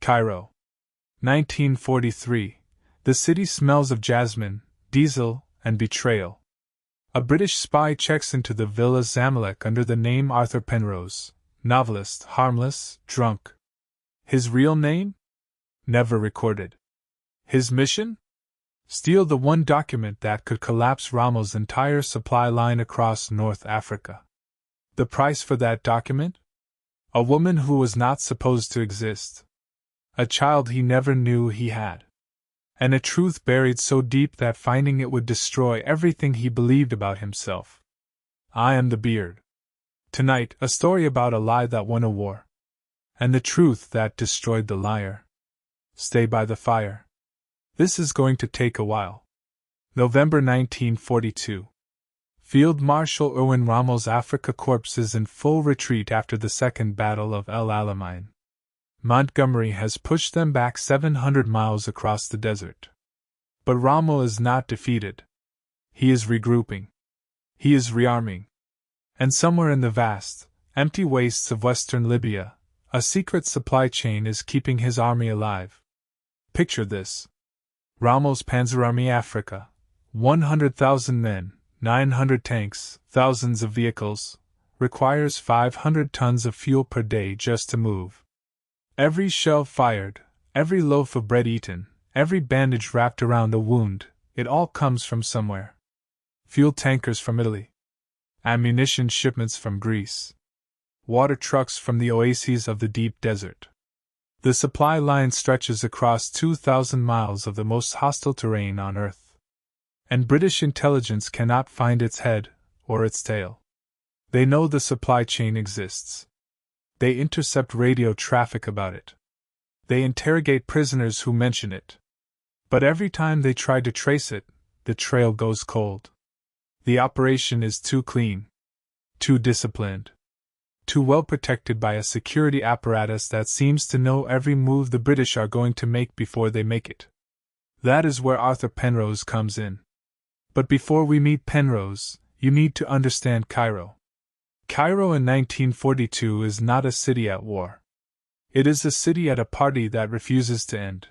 Cairo. 1943. The city smells of jasmine, diesel, and betrayal. A British spy checks into the Villa Zamalek under the name Arthur Penrose, novelist, harmless, drunk. His real name? Never recorded. His mission? Steal the one document that could collapse Rommel's entire supply line across North Africa. The price for that document? A woman who was not supposed to exist. A child he never knew he had. And a truth buried so deep that finding it would destroy everything he believed about himself. I am the beard. Tonight, a story about a lie that won a war. And the truth that destroyed the liar. Stay by the fire. This is going to take a while. November 1942. Field Marshal Erwin Rommel's Afrika Korps is in full retreat after the Second Battle of El Alamein. Montgomery has pushed them back 700 miles across the desert. But Rommel is not defeated. He is regrouping. He is rearming. And somewhere in the vast, empty wastes of western Libya, a secret supply chain is keeping his army alive. Picture this. Rommel's Panzer Army Africa, 100,000 men, 900 tanks, thousands of vehicles, requires 500 tons of fuel per day just to move. Every shell fired, every loaf of bread eaten, every bandage wrapped around a wound, it all comes from somewhere. Fuel tankers from Italy. Ammunition shipments from Greece. Water trucks from the oases of the deep desert. The supply line stretches across 2,000 miles of the most hostile terrain on Earth. And British intelligence cannot find its head or its tail. They know the supply chain exists. They intercept radio traffic about it. They interrogate prisoners who mention it. But every time they try to trace it, the trail goes cold. The operation is too clean, too disciplined, too well protected by a security apparatus that seems to know every move the British are going to make before they make it. That is where Arthur Penrose comes in. But before we meet Penrose, you need to understand Cairo. Cairo in 1942 is not a city at war. It is a city at a party that refuses to end.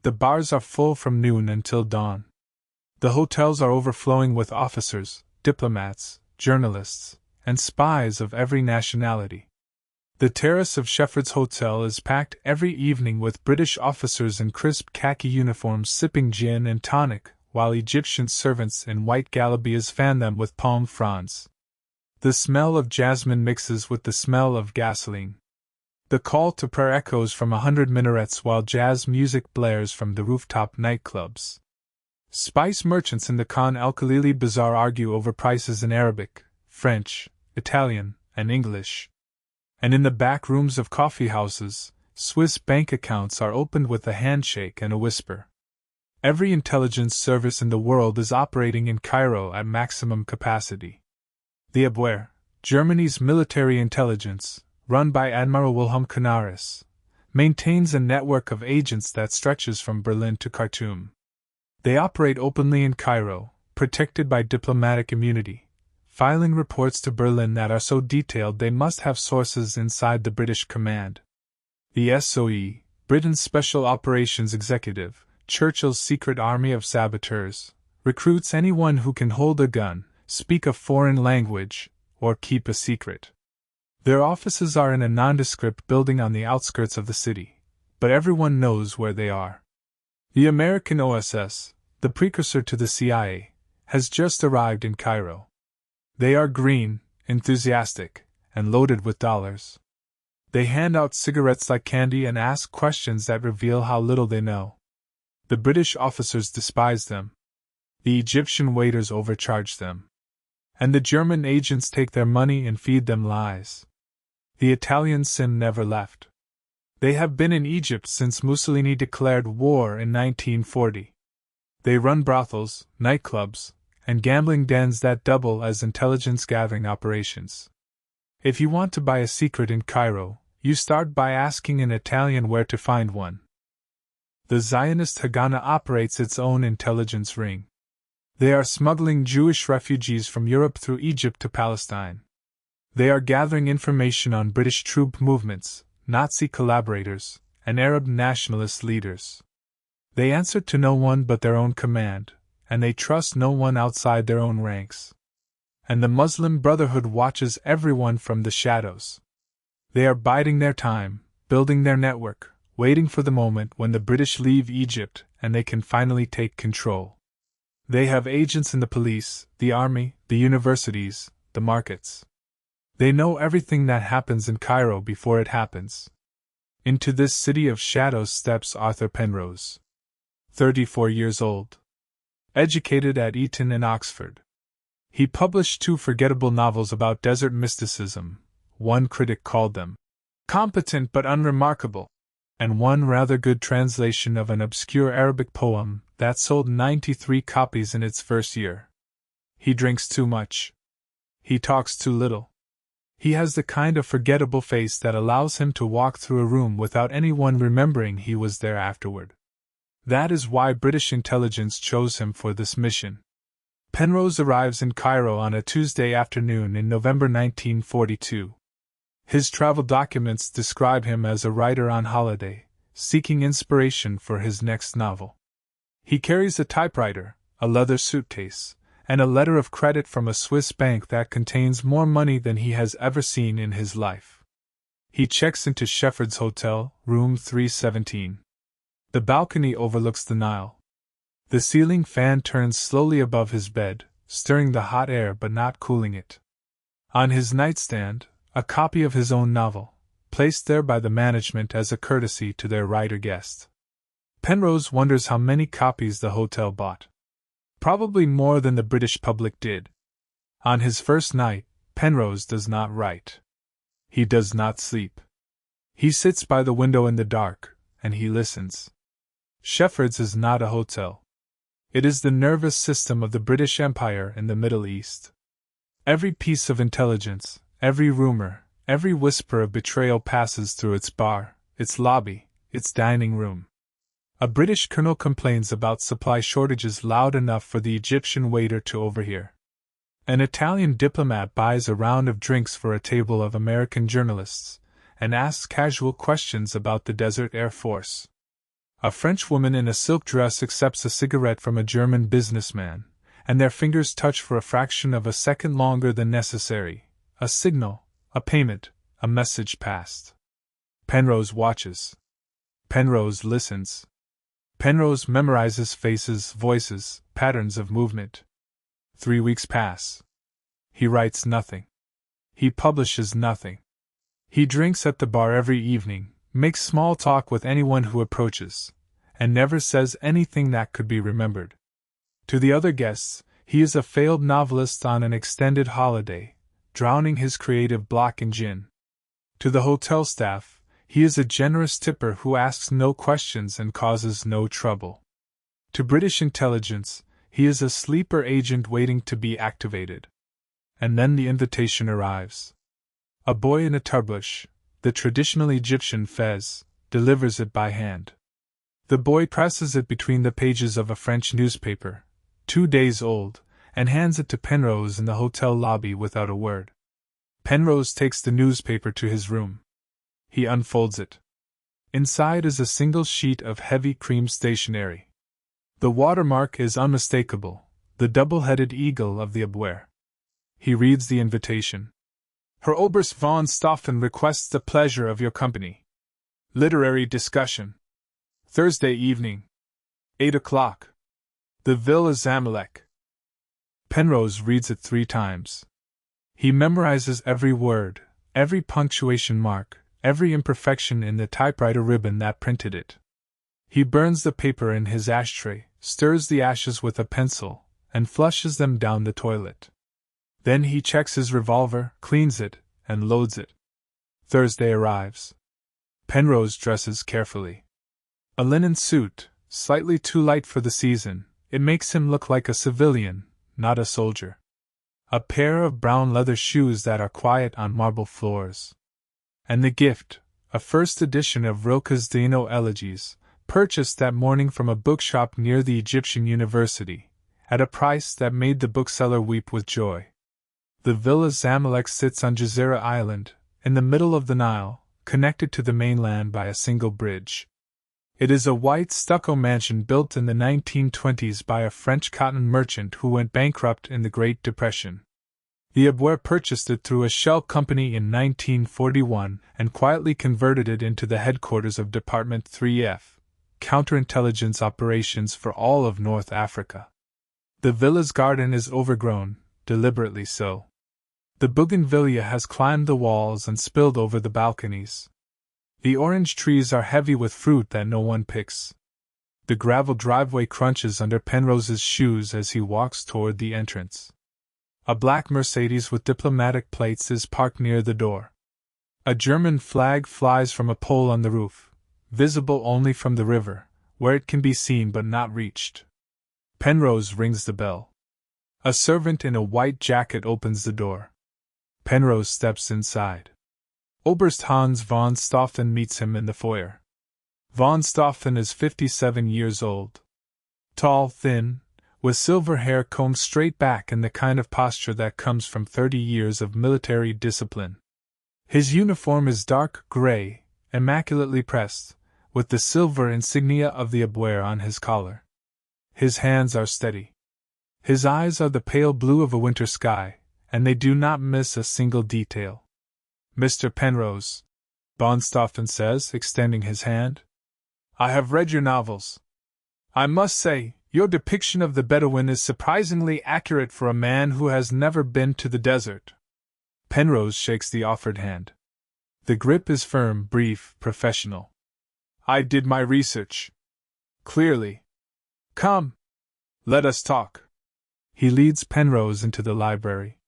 The bars are full from noon until dawn. The hotels are overflowing with officers, diplomats, journalists, and spies of every nationality. The terrace of Shefford's Hotel is packed every evening with British officers in crisp khaki uniforms sipping gin and tonic, while Egyptian servants in white galabeahs fan them with palm fronds. The smell of jasmine mixes with the smell of gasoline. The call to prayer echoes from 100 minarets while jazz music blares from the rooftop nightclubs. Spice merchants in the Khan el-Khalili Bazaar argue over prices in Arabic, French, Italian, and English. And in the back rooms of coffee houses, Swiss bank accounts are opened with a handshake and a whisper. Every intelligence service in the world is operating in Cairo at maximum capacity. The Abwehr, Germany's military intelligence, run by Admiral Wilhelm Canaris, maintains a network of agents that stretches from Berlin to Khartoum. They operate openly in Cairo, protected by diplomatic immunity, filing reports to Berlin that are so detailed they must have sources inside the British command. The SOE, Britain's Special Operations Executive, Churchill's secret army of saboteurs, recruits anyone who can hold a gun, speak a foreign language, or keep a secret. Their offices are in a nondescript building on the outskirts of the city, but everyone knows where they are. The American OSS, the precursor to the CIA, has just arrived in Cairo. They are green, enthusiastic, and loaded with dollars. They hand out cigarettes like candy and ask questions that reveal how little they know. The British officers despise them. The Egyptian waiters overcharge them. And the German agents take their money and feed them lies. The Italian sim never left. They have been in Egypt since Mussolini declared war in 1940. They run brothels, nightclubs, and gambling dens that double as intelligence gathering operations. If you want to buy a secret in Cairo, you start by asking an Italian where to find one. The Zionist Haganah operates its own intelligence ring. They are smuggling Jewish refugees from Europe through Egypt to Palestine. They are gathering information on British troop movements, Nazi collaborators, and Arab nationalist leaders. They answer to no one but their own command, and they trust no one outside their own ranks. And the Muslim Brotherhood watches everyone from the shadows. They are biding their time, building their network, waiting for the moment when the British leave Egypt and they can finally take control. They have agents in the police, the army, the universities, the markets. They know everything that happens in Cairo before it happens. Into this city of shadows steps Arthur Penrose. 34 years old. Educated at Eton and Oxford. He published 2 forgettable novels about desert mysticism. One critic called them competent but unremarkable, and one rather good translation of an obscure Arabic poem that sold 93 copies in its first year. He drinks too much. He talks too little. He has the kind of forgettable face that allows him to walk through a room without anyone remembering he was there afterward. That is why British intelligence chose him for this mission. Penrose arrives in Cairo on a Tuesday afternoon in November 1942. His travel documents describe him as a writer on holiday, seeking inspiration for his next novel. He carries a typewriter, a leather suitcase, and a letter of credit from a Swiss bank that contains more money than he has ever seen in his life. He checks into Shepheard's Hotel, room 317. The balcony overlooks the Nile. The ceiling fan turns slowly above his bed, stirring the hot air but not cooling it. On his nightstand, a copy of his own novel, placed there by the management as a courtesy to their writer-guest. Penrose wonders how many copies the hotel bought. Probably more than the British public did. On his first night, Penrose does not write. He does not sleep. He sits by the window in the dark, and he listens. Shepheard's is not a hotel. It is the nervous system of the British Empire in the Middle East. Every piece of intelligence, every rumor, every whisper of betrayal passes through its bar, its lobby, its dining room. A British colonel complains about supply shortages loud enough for the Egyptian waiter to overhear. An Italian diplomat buys a round of drinks for a table of American journalists, and asks casual questions about the Desert Air Force. A French woman in a silk dress accepts a cigarette from a German businessman, and their fingers touch for a fraction of a second longer than necessary. A signal, a payment, a message passed. Penrose watches. Penrose listens. Penrose memorizes faces, voices, patterns of movement. 3 weeks pass. He writes nothing. He publishes nothing. He drinks at the bar every evening, makes small talk with anyone who approaches, and never says anything that could be remembered. To the other guests, he is a failed novelist on an extended holiday, drowning his creative block in gin. To the hotel staff, he is a generous tipper who asks no questions and causes no trouble. To British intelligence, he is a sleeper agent waiting to be activated. And then the invitation arrives. A boy in a tarbush, the traditional Egyptian fez, delivers it by hand. The boy presses it between the pages of a French newspaper, 2 days old, and hands it to Penrose in the hotel lobby without a word. Penrose takes the newspaper to his room. He unfolds it. Inside is a single sheet of heavy cream stationery. The watermark is unmistakable, the double-headed eagle of the Abwehr. He reads the invitation. Herr Oberst von Stauffen requests the pleasure of your company. Literary discussion. Thursday evening. 8 o'clock. The Villa Zamalek. Penrose reads it 3 times. He memorizes every word, every punctuation mark, every imperfection in the typewriter ribbon that printed it. He burns the paper in his ashtray, stirs the ashes with a pencil, and flushes them down the toilet. Then he checks his revolver, cleans it, and loads it. Thursday arrives. Penrose dresses carefully. A linen suit, slightly too light for the season, it makes him look like a civilian, not a soldier. A pair of brown leather shoes that are quiet on marble floors. And the gift, a first edition of Rilke's Dino Elegies, purchased that morning from a bookshop near the Egyptian University, at a price that made the bookseller weep with joy. The Villa Zamalek sits on Jazeera Island, in the middle of the Nile, connected to the mainland by a single bridge. It is a white stucco mansion built in the 1920s by a French cotton merchant who went bankrupt in the Great Depression. The WWII purchased it through a shell company in 1941 and quietly converted it into the headquarters of Department 3F, counterintelligence operations for all of North Africa. The villa's garden is overgrown, deliberately so. The bougainvillea has climbed the walls and spilled over the balconies. The orange trees are heavy with fruit that no one picks. The gravel driveway crunches under Penrose's shoes as he walks toward the entrance. A black Mercedes with diplomatic plates is parked near the door. A German flag flies from a pole on the roof, visible only from the river, where it can be seen but not reached. Penrose rings the bell. A servant in a white jacket opens the door. Penrose steps inside. Oberst Hans von Stauffen meets him in the foyer. Von Stauffen is 57 years old. Tall, thin, with silver hair combed straight back and the kind of posture that comes from 30 years of military discipline. His uniform is dark gray, immaculately pressed, with the silver insignia of the WWII on his collar. His hands are steady. His eyes are the pale blue of a winter sky, and they do not miss a single detail. "Mr. Penrose," von Stauffen says, extending his hand, "I have read your novels. I must say, your depiction of the Bedouin is surprisingly accurate for a man who has never been to the desert." Penrose shakes the offered hand. The grip is firm, brief, professional. "I did my research. Clearly. Come. Let us talk." He leads Penrose into the library.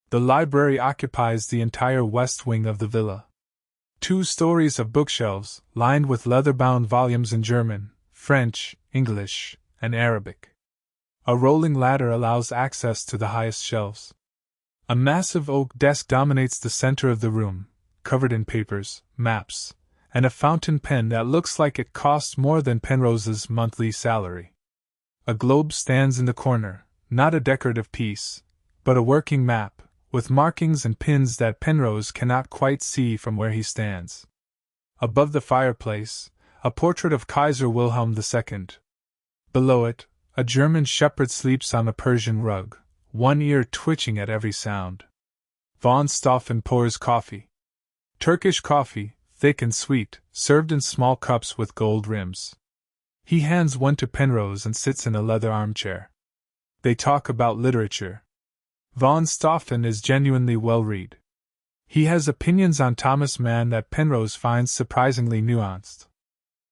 The library occupies the entire west wing of the villa. 2 stories of bookshelves, lined with leather-bound volumes in German, French, English, and Arabic. A rolling ladder allows access to the highest shelves. A massive oak desk dominates the center of the room, covered in papers, maps, and a fountain pen that looks like it costs more than Penrose's monthly salary. A globe stands in the corner, not a decorative piece, but a working map, with markings and pins that Penrose cannot quite see from where he stands. Above the fireplace, a portrait of Kaiser Wilhelm II. Below it, a German shepherd sleeps on a Persian rug, one ear twitching at every sound. Von Stauffen pours coffee. Turkish coffee, thick and sweet, served in small cups with gold rims. He hands one to Penrose and sits in a leather armchair. They talk about literature. Von Stauffen is genuinely well-read. He has opinions on Thomas Mann that Penrose finds surprisingly nuanced.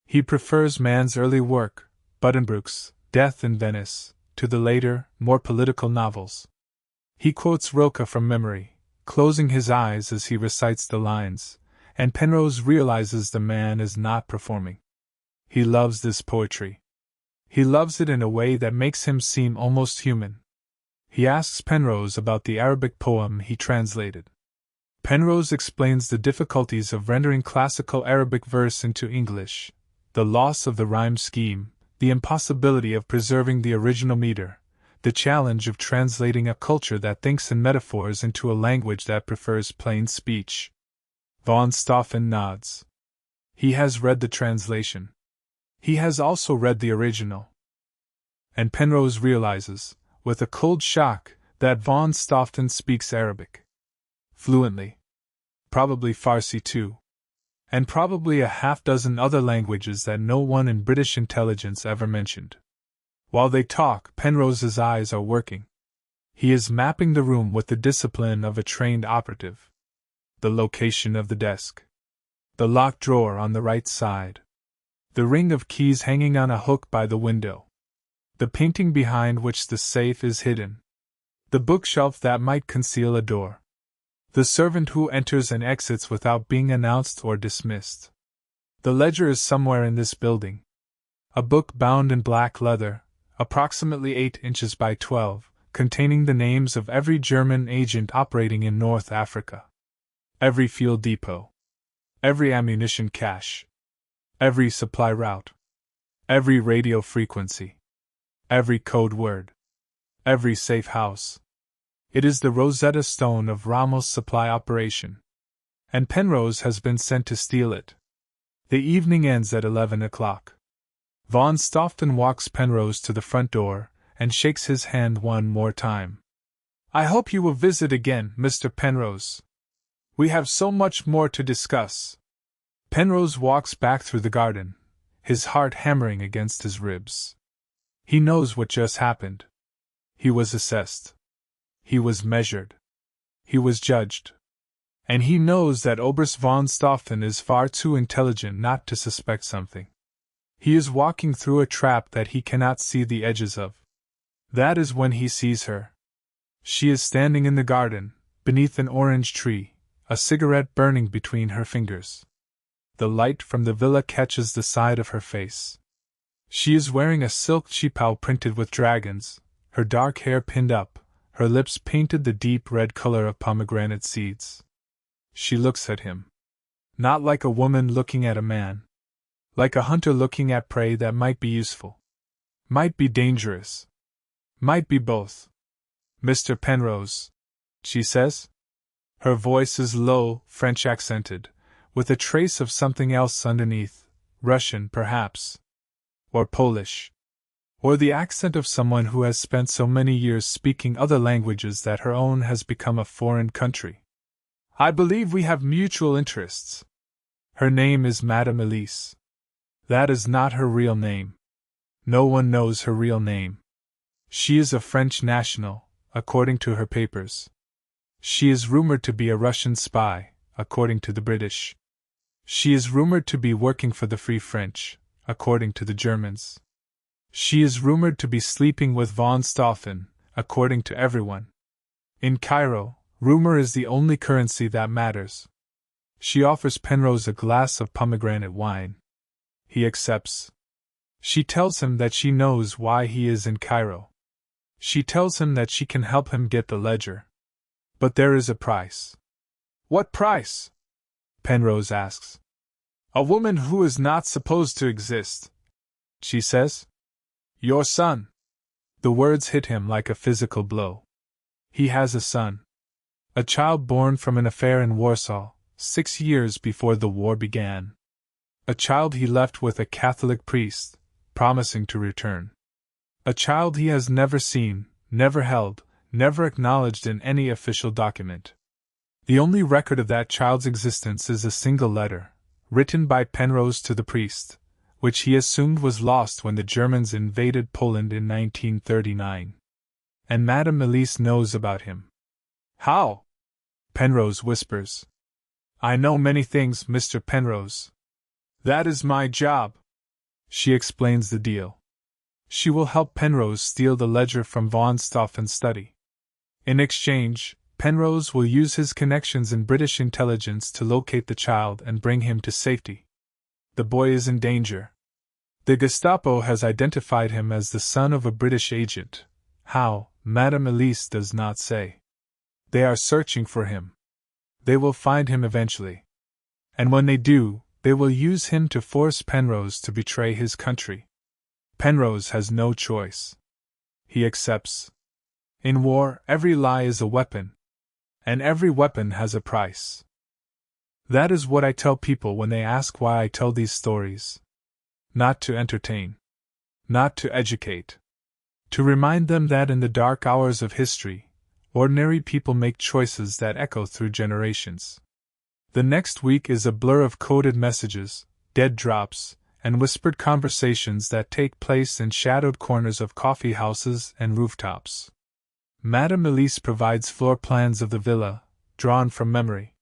He prefers Mann's early work, Buddenbrook's Death in Venice, to the later, more political novels. He quotes Rilke from memory, closing his eyes as he recites the lines, and Penrose realizes the man is not performing. He loves this poetry. He loves it in a way that makes him seem almost human. He asks Penrose about the Arabic poem he translated. Penrose explains the difficulties of rendering classical Arabic verse into English, the loss of the rhyme scheme, the impossibility of preserving the original meter, the challenge of translating a culture that thinks in metaphors into a language that prefers plain speech. Von Stauffen nods. He has read the translation. He has also read the original. And Penrose realizes, with a cold shock, that von Stauffen speaks Arabic fluently. Probably Farsi too. And probably a half-dozen other languages that no one in British intelligence ever mentioned. While they talk, Penrose's eyes are working. He is mapping the room with the discipline of a trained operative. The location of the desk. The locked drawer on the right side. The ring of keys hanging on a hook by the window. The painting behind which the safe is hidden. The bookshelf that might conceal a door. The servant who enters and exits without being announced or dismissed. The ledger is somewhere in this building. A book bound in black leather, approximately 8 inches by 12, containing the names of every German agent operating in North Africa. Every fuel depot. Every ammunition cache. Every supply route. Every radio frequency. Every code word. Every safe house. It is the Rosetta Stone of Rommel's supply operation. and Penrose has been sent to steal it. The evening ends at 11 o'clock. Von Stauffen walks Penrose to the front door and shakes his hand one more time. I hope you will visit again, Mr. Penrose. We have so much more to discuss. Penrose walks back through the garden, his heart hammering against his ribs. He knows what just happened. He was assessed. He was measured. He was judged. And he knows that Oberst von Stauffen is far too intelligent not to suspect something. He is walking through a trap that he cannot see the edges of. That is when he sees her. She is standing in the garden, beneath an orange tree, a cigarette burning between her fingers. The light from the villa catches the side of her face. She is wearing a silk cheapao printed with dragons, her dark hair pinned up, her lips painted the deep red color of pomegranate seeds. She looks at him. Not like a woman looking at a man. Like a hunter looking at prey that might be useful. Might be dangerous. Might be both. Mr. Penrose, she says. Her voice is low, French accented, with a trace of something else underneath, Russian perhaps. Or Polish. Or the accent of someone who has spent so many years speaking other languages that her own has become a foreign country. I believe we have mutual interests. Her name is Madame Elise. That is not her real name. No one knows her real name. She is a French national, according to her papers. She is rumored to be a Russian spy, according to the British. She is rumored to be working for the Free French, according to the Germans. She is rumored to be sleeping with von Stauffen, according to everyone. In Cairo, rumor is the only currency that matters. She offers Penrose a glass of pomegranate wine. He accepts. She tells him that she knows why he is in Cairo. She tells him that she can help him get the ledger. But there is a price. What price? Penrose asks. A woman who is not supposed to exist, she says. Your son. The words hit him like a physical blow. He has a son. A child born from an affair in Warsaw, 6 years before the war began. A child he left with a Catholic priest, promising to return. A child he has never seen, never held, never acknowledged in any official document. The only record of that child's existence is a single letter, written by Penrose to the priest, which he assumed was lost when the Germans invaded Poland in 1939. And Madame Elise knows about him. How? Penrose whispers. I know many things, Mr. Penrose. That is my job. She explains the deal. She will help Penrose steal the ledger from von Stauffen's study. In exchange, Penrose will use his connections in British intelligence to locate the child and bring him to safety. The boy is in danger. The Gestapo has identified him as the son of a British agent. How, Madame Elise does not say. They are searching for him. They will find him eventually. And when they do, they will use him to force Penrose to betray his country. Penrose has no choice. He accepts. In war, every lie is a weapon. And every weapon has a price. That is what I tell people when they ask why I tell these stories. Not to entertain. Not to educate. To remind them that in the dark hours of history, ordinary people make choices that echo through generations. The next week is a blur of coded messages, dead drops, and whispered conversations that take place in shadowed corners of coffee houses and rooftops. Madame Elise provides floor plans of the villa, drawn from memory.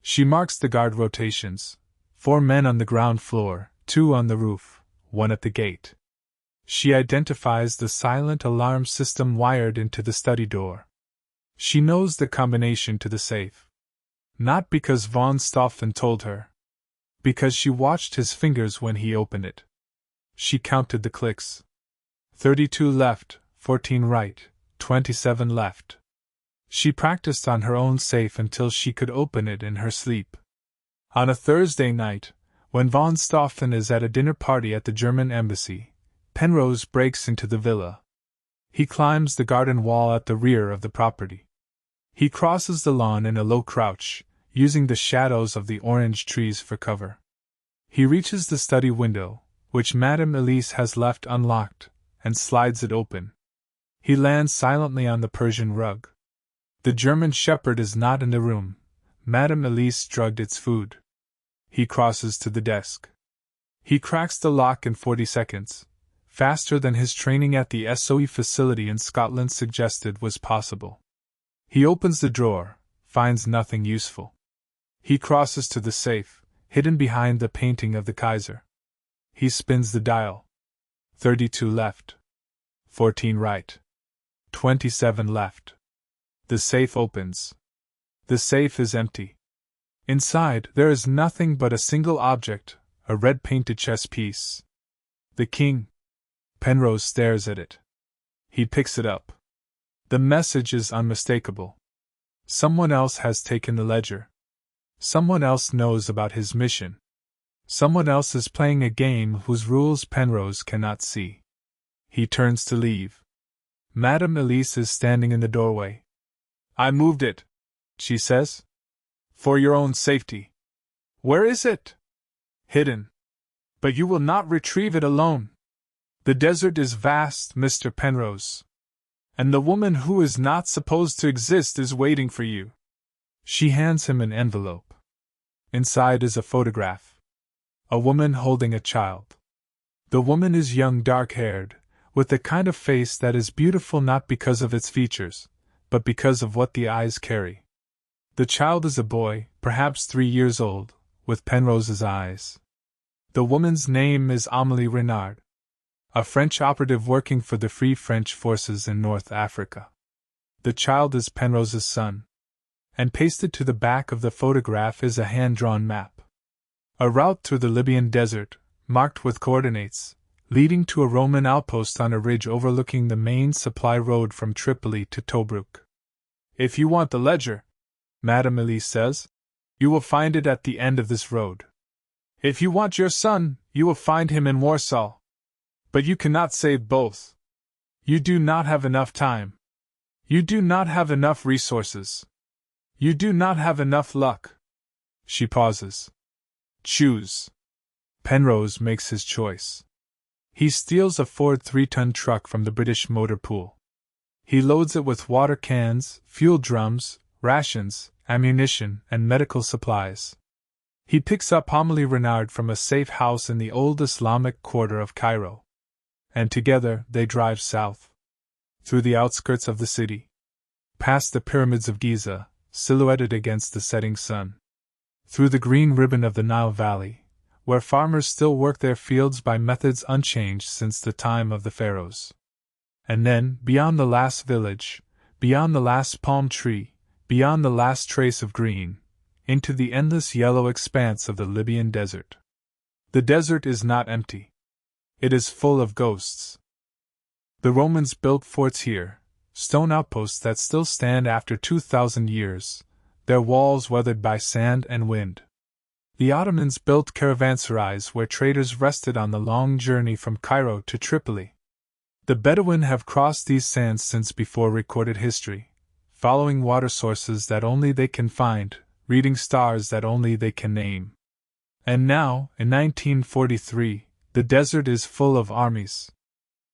She marks the guard rotations, 4 men on the ground floor, 2 on the roof, 1 at the gate. She identifies the silent alarm system wired into the study door. She knows the combination to the safe. Not because von Stauffen told her. Because she watched his fingers when he opened it. She counted the clicks. 32 left, 14 right, 27 left. She practiced on her own safe until she could open it in her sleep. On a Thursday night, when von Stauffen is at a dinner party at the German embassy, Penrose breaks into the villa. He climbs the garden wall at the rear of the property. He crosses the lawn in a low crouch, using the shadows of the orange trees for cover. He reaches the study window, which Madame Elise has left unlocked, and slides it open. He lands silently on the Persian rug. The German shepherd is not in the room. Madame Elise drugged its food. He crosses to the desk. He cracks the lock in 40 seconds, faster than his training at the SOE facility in Scotland suggested was possible. He opens the drawer, finds nothing useful. He crosses to the safe, hidden behind the painting of the Kaiser. He spins the dial. 32 left. 14 right. 27 left. The safe opens. The safe is empty. Inside, there is nothing but a single object, a red-painted chess piece. The king. Penrose stares at it. He picks it up. The message is unmistakable. Someone else has taken the ledger. Someone else knows about his mission. Someone else is playing a game whose rules Penrose cannot see. He turns to leave. Madame Elise is standing in the doorway. "I moved it," she says. "For your own safety." "Where is it?" "Hidden. But you will not retrieve it alone. The desert is vast, Mr. Penrose. And the woman who is not supposed to exist is waiting for you." She hands him an envelope. Inside is a photograph. A woman holding a child. The woman is young, dark-haired, with the kind of face that is beautiful not because of its features, but because of what the eyes carry. The child is a boy, perhaps 3 years old, with Penrose's eyes. The woman's name is Amélie Renard, a French operative working for the Free French forces in North Africa. The child is Penrose's son. And pasted to the back of the photograph is a hand-drawn map. A route through the Libyan desert, marked with coordinates, leading to a Roman outpost on a ridge overlooking the main supply road from Tripoli to Tobruk. "If you want the ledger," Madame Elise says, "you will find it at the end of this road. If you want your son, you will find him in Warsaw. But you cannot save both. You do not have enough time. You do not have enough resources. You do not have enough luck." She pauses. "Choose." Penrose makes his choice. He steals a Ford 3-ton truck from the British motor pool. He loads it with water cans, fuel drums, rations, ammunition, and medical supplies. He picks up Amélie Renard from a safe house in the old Islamic quarter of Cairo. And together they drive south. Through the outskirts of the city. Past the pyramids of Giza, silhouetted against the setting sun. Through the green ribbon of the Nile Valley, where farmers still work their fields by methods unchanged since the time of the pharaohs. And then, beyond the last village, beyond the last palm tree, beyond the last trace of green, into the endless yellow expanse of the Libyan desert. The desert is not empty. It is full of ghosts. The Romans built forts here, stone outposts that still stand after 2,000 years, their walls weathered by sand and wind. The Ottomans built caravanserais where traders rested on the long journey from Cairo to Tripoli. The Bedouin have crossed these sands since before recorded history, following water sources that only they can find, reading stars that only they can name. And now, in 1943, the desert is full of armies.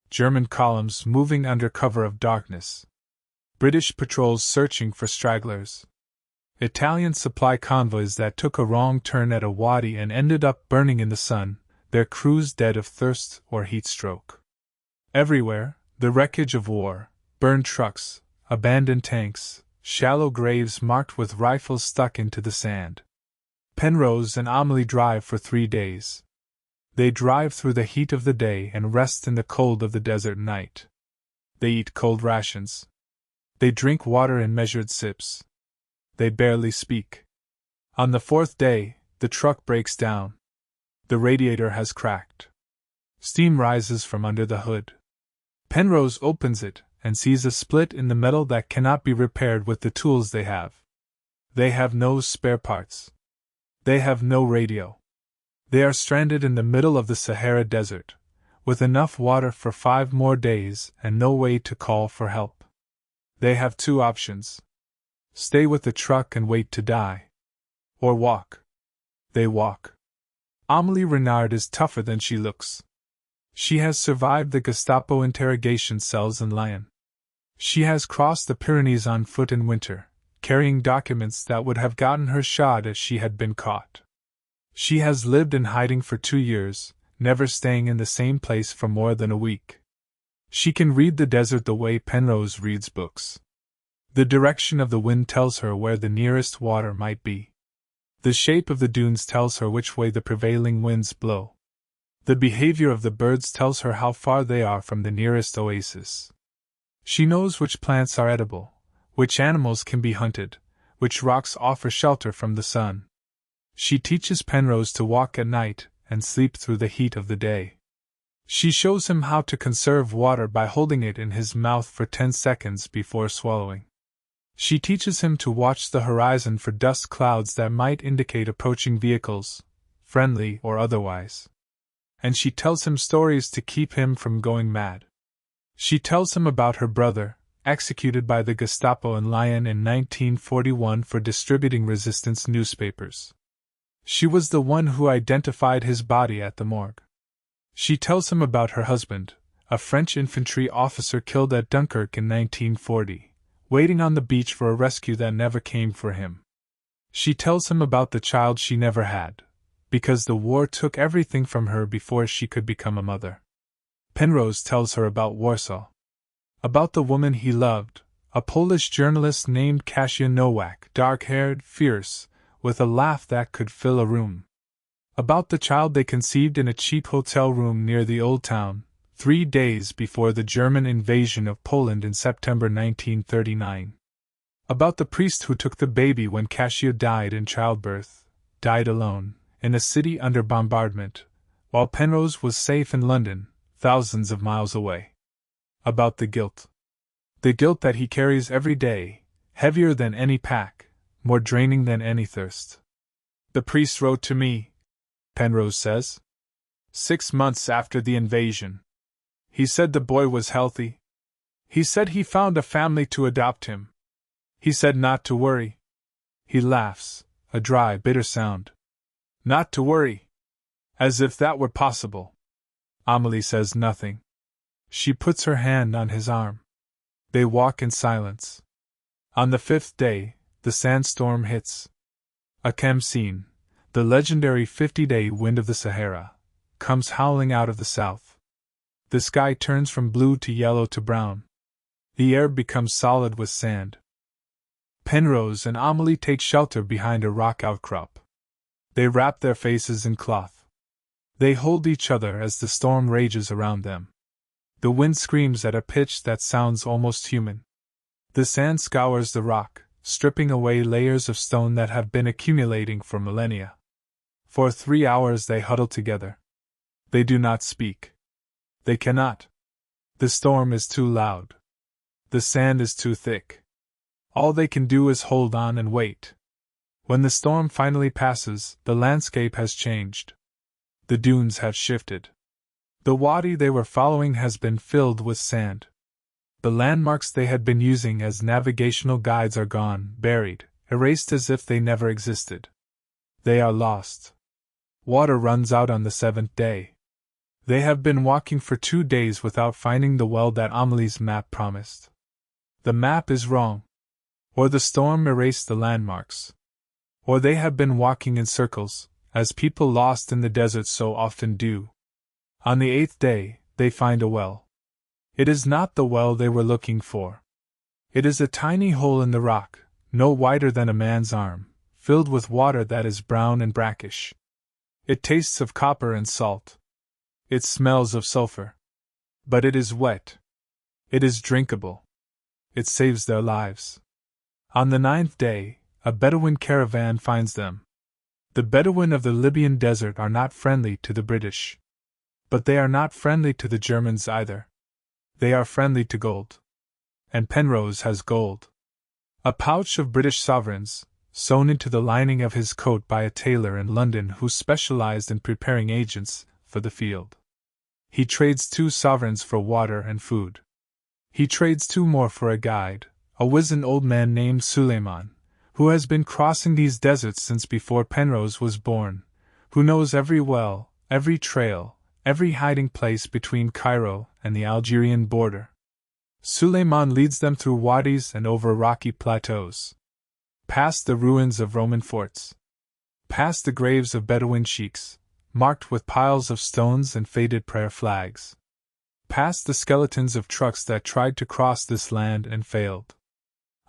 German columns moving under cover of darkness. British patrols searching for stragglers. Italian supply convoys that took a wrong turn at a wadi and ended up burning in the sun, their crews dead of thirst or heat stroke. Everywhere, the wreckage of war, burned trucks, abandoned tanks, shallow graves marked with rifles stuck into the sand. Penrose and Amélie drive for 3 days. They drive through the heat of the day and rest in the cold of the desert night. They eat cold rations. They drink water in measured sips. They barely speak. On the 4th day, the truck breaks down. The radiator has cracked. Steam rises from under the hood. Penrose opens it and sees a split in the metal that cannot be repaired with the tools they have. They have no spare parts. They have no radio. They are stranded in the middle of the Sahara Desert, with enough water for 5 more days and no way to call for help. They have 2 options. Stay with the truck and wait to die. Or walk. They walk. Amélie Renard is tougher than she looks. She has survived the Gestapo interrogation cells in Lyon. She has crossed the Pyrenees on foot in winter, carrying documents that would have gotten her shot if she had been caught. She has lived in hiding for 2 years, never staying in the same place for more than a week. She can read the desert the way Penrose reads books. The direction of the wind tells her where the nearest water might be. The shape of the dunes tells her which way the prevailing winds blow. The behavior of the birds tells her how far they are from the nearest oasis. She knows which plants are edible, which animals can be hunted, which rocks offer shelter from the sun. She teaches Penrose to walk at night and sleep through the heat of the day. She shows him how to conserve water by holding it in his mouth for 10 seconds before swallowing. She teaches him to watch the horizon for dust clouds that might indicate approaching vehicles, friendly or otherwise. And she tells him stories to keep him from going mad. She tells him about her brother, executed by the Gestapo in Lyon in 1941 for distributing resistance newspapers. She was the one who identified his body at the morgue. She tells him about her husband, a French infantry officer killed at Dunkirk in 1940, waiting on the beach for a rescue that never came for him. She tells him about the child she never had, because the war took everything from her before she could become a mother. Penrose tells her about Warsaw. About the woman he loved, a Polish journalist named Kasia Nowak, dark-haired, fierce, with a laugh that could fill a room. About the child they conceived in a cheap hotel room near the Old Town, 3 days before the German invasion of Poland in September 1939. About the priest who took the baby when Kasia died in childbirth, died alone, in a city under bombardment, while Penrose was safe in London, thousands of miles away. About the guilt. The guilt that he carries every day, heavier than any pack, more draining than any thirst. The priest wrote to me, Penrose says, 6 months after the invasion. He said the boy was healthy. He said he found a family to adopt him. He said not to worry. He laughs, a dry, bitter sound. Not to worry. As if that were possible. Amélie says nothing. She puts her hand on his arm. They walk in silence. On the 5th day, the sandstorm hits. A Khamsin, the legendary 50-day wind of the Sahara, comes howling out of the south. The sky turns from blue to yellow to brown. The air becomes solid with sand. Penrose and Amélie take shelter behind a rock outcrop. They wrap their faces in cloth. They hold each other as the storm rages around them. The wind screams at a pitch that sounds almost human. The sand scours the rock, stripping away layers of stone that have been accumulating for millennia. For 3 hours they huddle together. They do not speak. They cannot. The storm is too loud. The sand is too thick. All they can do is hold on and wait. When the storm finally passes, the landscape has changed. The dunes have shifted. The wadi they were following has been filled with sand. The landmarks they had been using as navigational guides are gone, buried, erased as if they never existed. They are lost. Water runs out on the 7th day. They have been walking for 2 days without finding the well that Amélie's map promised. The map is wrong. Or the storm erased the landmarks. Or they have been walking in circles, as people lost in the desert so often do. On the 8th day, they find a well. It is not the well they were looking for. It is a tiny hole in the rock, no wider than a man's arm, filled with water that is brown and brackish. It tastes of copper and salt. It smells of sulfur. But it is wet. It is drinkable. It saves their lives. On the 9th day, a Bedouin caravan finds them. The Bedouin of the Libyan desert are not friendly to the British. But they are not friendly to the Germans either. They are friendly to gold. And Penrose has gold. A pouch of British sovereigns, sewn into the lining of his coat by a tailor in London who specialized in preparing agents for the field. He trades 2 sovereigns for water and food. He trades 2 more for a guide, a wizened old man named Suleiman, who has been crossing these deserts since before Penrose was born, who knows every well, every trail, every hiding place between Cairo and the Algerian border. Suleiman leads them through wadis and over rocky plateaus, past the ruins of Roman forts, past the graves of Bedouin sheiks, marked with piles of stones and faded prayer flags, past the skeletons of trucks that tried to cross this land and failed.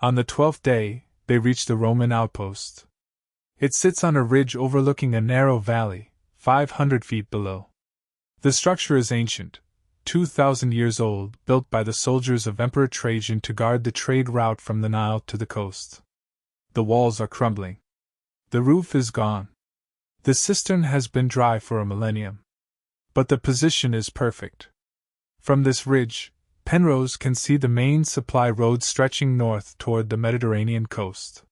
On the 12th day, they reach the Roman Outpost. It sits on a ridge overlooking a narrow valley, 500 feet below. The structure is ancient, 2,000 years old, built by the soldiers of Emperor Trajan to guard the trade route from the Nile to the coast. The walls are crumbling. The roof is gone. The cistern has been dry for a millennium. But the position is perfect. From this ridge, Penrose can see the main supply road stretching north toward the Mediterranean coast.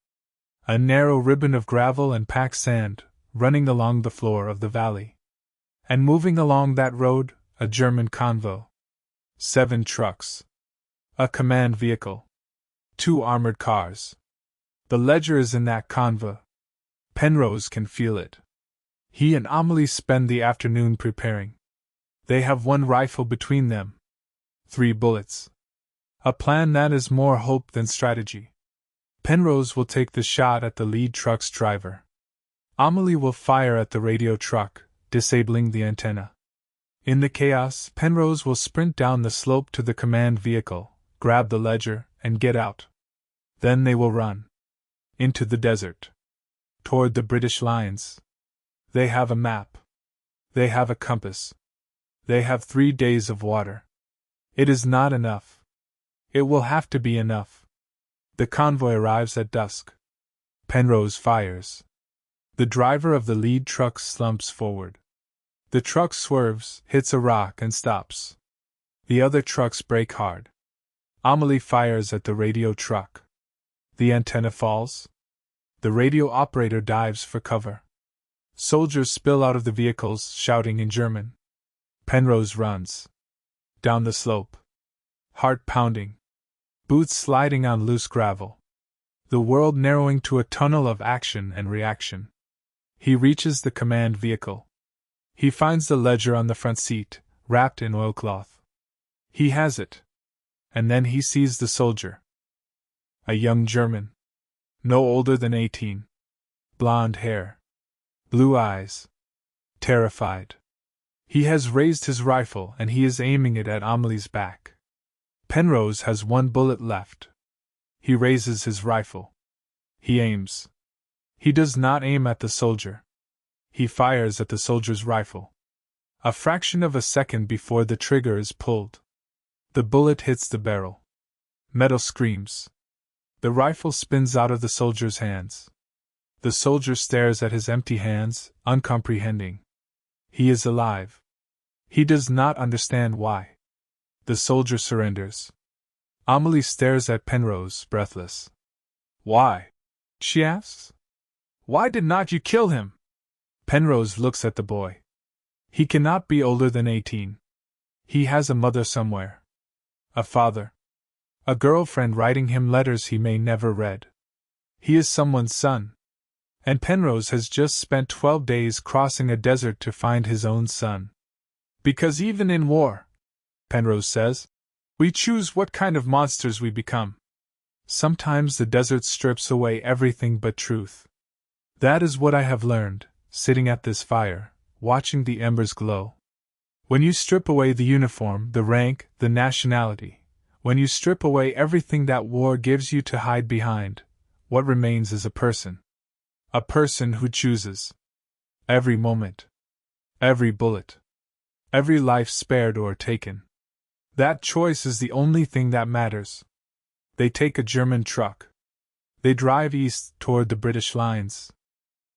A narrow ribbon of gravel and packed sand, running along the floor of the valley. And moving along that road, a German convoy. 7 trucks. A command vehicle. 2 armored cars. The ledger is in that convoy. Penrose can feel it. He and Amelie spend the afternoon preparing. They have 1 rifle between them. 3 bullets. A plan that is more hope than strategy. Penrose will take the shot at the lead truck's driver. Amelie will fire at the radio truck, disabling the antenna. In the chaos, Penrose will sprint down the slope to the command vehicle, grab the ledger, and get out. Then they will run. Into the desert. Toward the British lines. They have a map. They have a compass. They have 3 days of water. It is not enough. It will have to be enough. The convoy arrives at dusk. Penrose fires. The driver of the lead truck slumps forward. The truck swerves, hits a rock, and stops. The other trucks brake hard. Amelie fires at the radio truck. The antenna falls. The radio operator dives for cover. Soldiers spill out of the vehicles, shouting in German. Penrose runs. Down the slope. Heart pounding. Boots sliding on loose gravel. The world narrowing to a tunnel of action and reaction. He reaches the command vehicle. He finds the ledger on the front seat, wrapped in oilcloth. He has it. And then he sees the soldier. A young German. No older than 18. Blonde hair. Blue eyes. Terrified. He has raised his rifle and he is aiming it at Amelie's back. Penrose has 1 bullet left. He raises his rifle. He aims. He does not aim at the soldier. He fires at the soldier's rifle. A fraction of a second before the trigger is pulled. The bullet hits the barrel. Metal screams. The rifle spins out of the soldier's hands. The soldier stares at his empty hands, uncomprehending. He is alive. He does not understand why. The soldier surrenders. Amelie stares at Penrose, breathless. Why? She asks. Why did not you kill him? Penrose looks at the boy. He cannot be older than 18. He has a mother somewhere. A father. A girlfriend writing him letters he may never read. He is someone's son. And Penrose has just spent 12 days crossing a desert to find his own son. Because even in war, Penrose says, we choose what kind of monsters we become. Sometimes the desert strips away everything but truth. That is what I have learned, sitting at this fire, watching the embers glow. When you strip away the uniform, the rank, the nationality, when you strip away everything that war gives you to hide behind, what remains is a person. A person who chooses. Every moment. Every bullet. Every life spared or taken. That choice is the only thing that matters. They take a German truck. They drive east toward the British lines.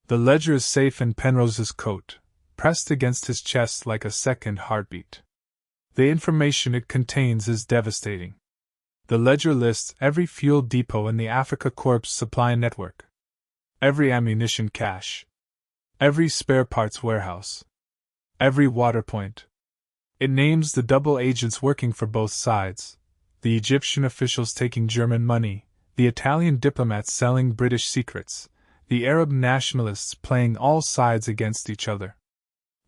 The ledger is safe in Penrose's coat, pressed against his chest like a second heartbeat. The information it contains is devastating. The ledger lists every fuel depot in the Africa Corps supply network. Every ammunition cache. Every spare parts warehouse. Every water point. It names the double agents working for both sides, the Egyptian officials taking German money, the Italian diplomats selling British secrets, the Arab nationalists playing all sides against each other.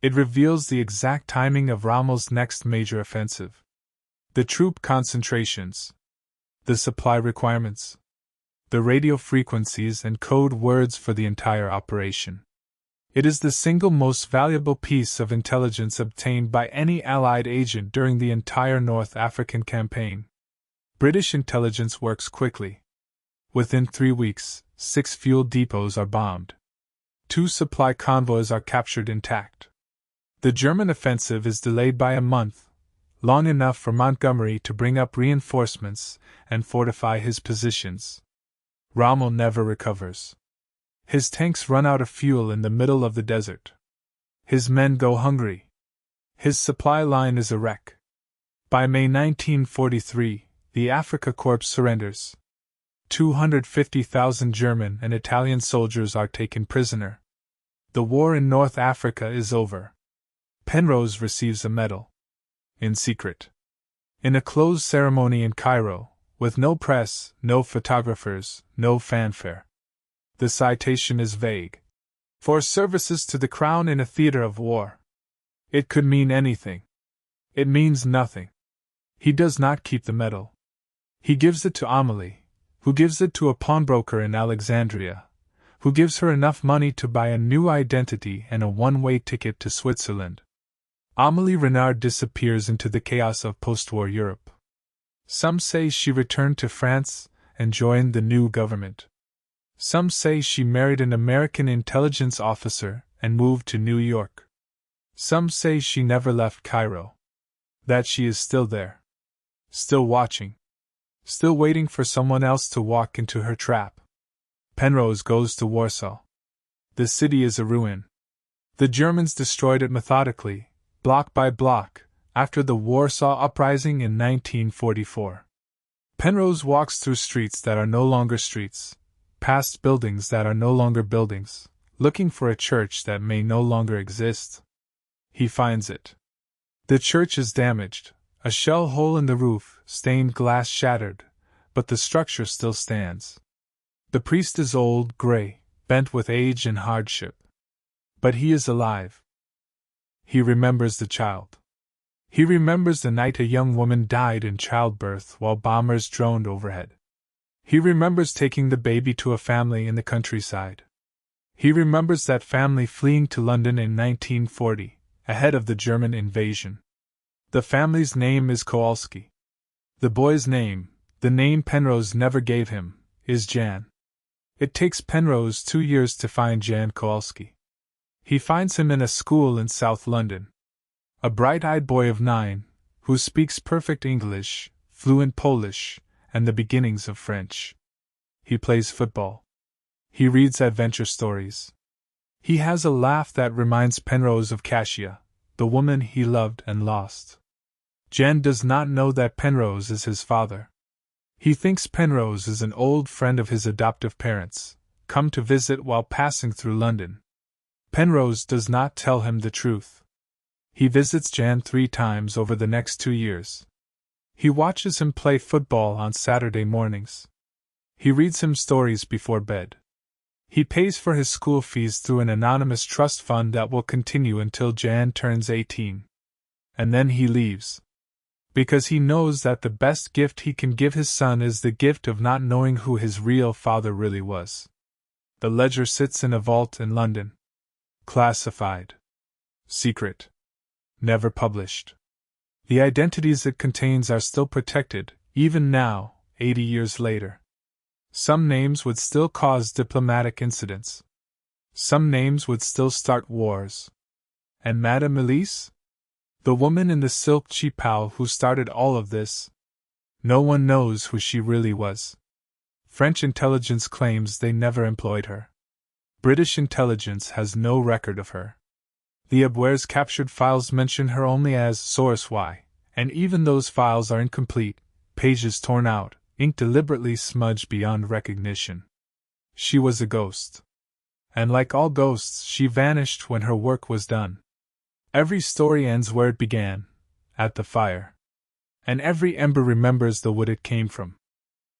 It reveals the exact timing of Rommel's next major offensive. The troop concentrations, the supply requirements, the radio frequencies and code words for the entire operation. It is the single most valuable piece of intelligence obtained by any Allied agent during the entire North African campaign. British intelligence works quickly. Within 3 weeks, 6 fuel depots are bombed. 2 supply convoys are captured intact. The German offensive is delayed by a month, long enough for Montgomery to bring up reinforcements and fortify his positions. Rommel never recovers. His tanks run out of fuel in the middle of the desert. His men go hungry. His supply line is a wreck. By May 1943, the Afrika Korps surrenders. 250,000 German and Italian soldiers are taken prisoner. The war in North Africa is over. Penrose receives a medal. In secret. In a closed ceremony in Cairo, with no press, no photographers, no fanfare. The citation is vague. For services to the crown in a theater of war. It could mean anything. It means nothing. He does not keep the medal. He gives it to Amelie, who gives it to a pawnbroker in Alexandria, who gives her enough money to buy a new identity and a one-way ticket to Switzerland. Amélie Renard disappears into the chaos of post-war Europe. Some say she returned to France and joined the new government. Some say she married an American intelligence officer and moved to New York. Some say she never left Cairo. That she is still there. Still watching. Still waiting for someone else to walk into her trap. Penrose goes to Warsaw. The city is a ruin. The Germans destroyed it methodically, block by block, after the Warsaw Uprising in 1944. Penrose walks through streets that are no longer streets, past buildings that are no longer buildings, looking for a church that may no longer exist. He finds it. The church is damaged, a shell hole in the roof, stained glass shattered, but the structure still stands. The priest is old, gray, bent with age and hardship. But he is alive. He remembers the child. He remembers the night a young woman died in childbirth while bombers droned overhead. He remembers taking the baby to a family in the countryside. He remembers that family fleeing to London in 1940, ahead of the German invasion. The family's name is Kowalski. The boy's name, the name Penrose never gave him, is Jan. It takes Penrose 2 years to find Jan Kowalski. He finds him in a school in South London. A bright-eyed boy of 9, who speaks perfect English, fluent Polish, and the beginnings of French. He plays football. He reads adventure stories. He has a laugh that reminds Penrose of Cassia, the woman he loved and lost. Jan does not know that Penrose is his father. He thinks Penrose is an old friend of his adoptive parents, come to visit while passing through London. Penrose does not tell him the truth. He visits Jan 3 times over the next 2 years. He watches him play football on Saturday mornings. He reads him stories before bed. He pays for his school fees through an anonymous trust fund that will continue until Jan turns 18. And then he leaves. Because he knows that the best gift he can give his son is the gift of not knowing who his real father really was. The ledger sits in a vault in London. Classified. Secret. Never published. The identities it contains are still protected, even now, 80 years later. Some names would still cause diplomatic incidents. Some names would still start wars. And Madame Elise? The woman in the silk cheapao who started all of this? No one knows who she really was. French intelligence claims they never employed her. British intelligence has no record of her. The Abwehr's captured files mention her only as Source Y, and even those files are incomplete, pages torn out, ink deliberately smudged beyond recognition. She was a ghost. And like all ghosts, she vanished when her work was done. Every story ends where it began, at the fire. And every ember remembers the wood it came from.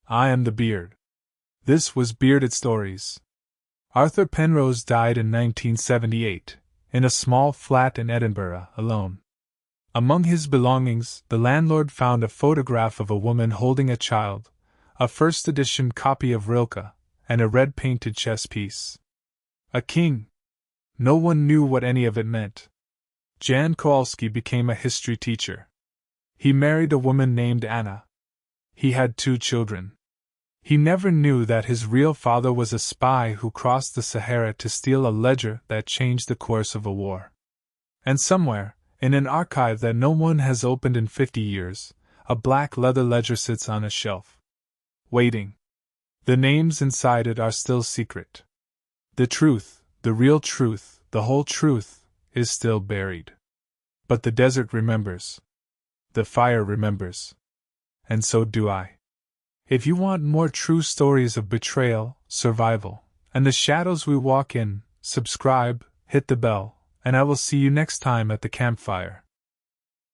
I am the beard. This was Bearded Stories. Arthur Penrose died in 1978, in a small flat in Edinburgh, alone. Among his belongings, the landlord found a photograph of a woman holding a child, a first-edition copy of Rilke, and a red-painted chess piece. A king. No one knew what any of it meant. Jan Kowalski became a history teacher. He married a woman named Anna. He had 2 children. He never knew that his real father was a spy who crossed the Sahara to steal a ledger that changed the course of a war. And somewhere, in an archive that no one has opened in 50 years, a black leather ledger sits on a shelf. Waiting. The names inside it are still secret. The truth, the real truth, the whole truth, is still buried. But the desert remembers. The fire remembers. And so do I. If you want more true stories of betrayal, survival, and the shadows we walk in, subscribe, hit the bell, and I will see you next time at the campfire.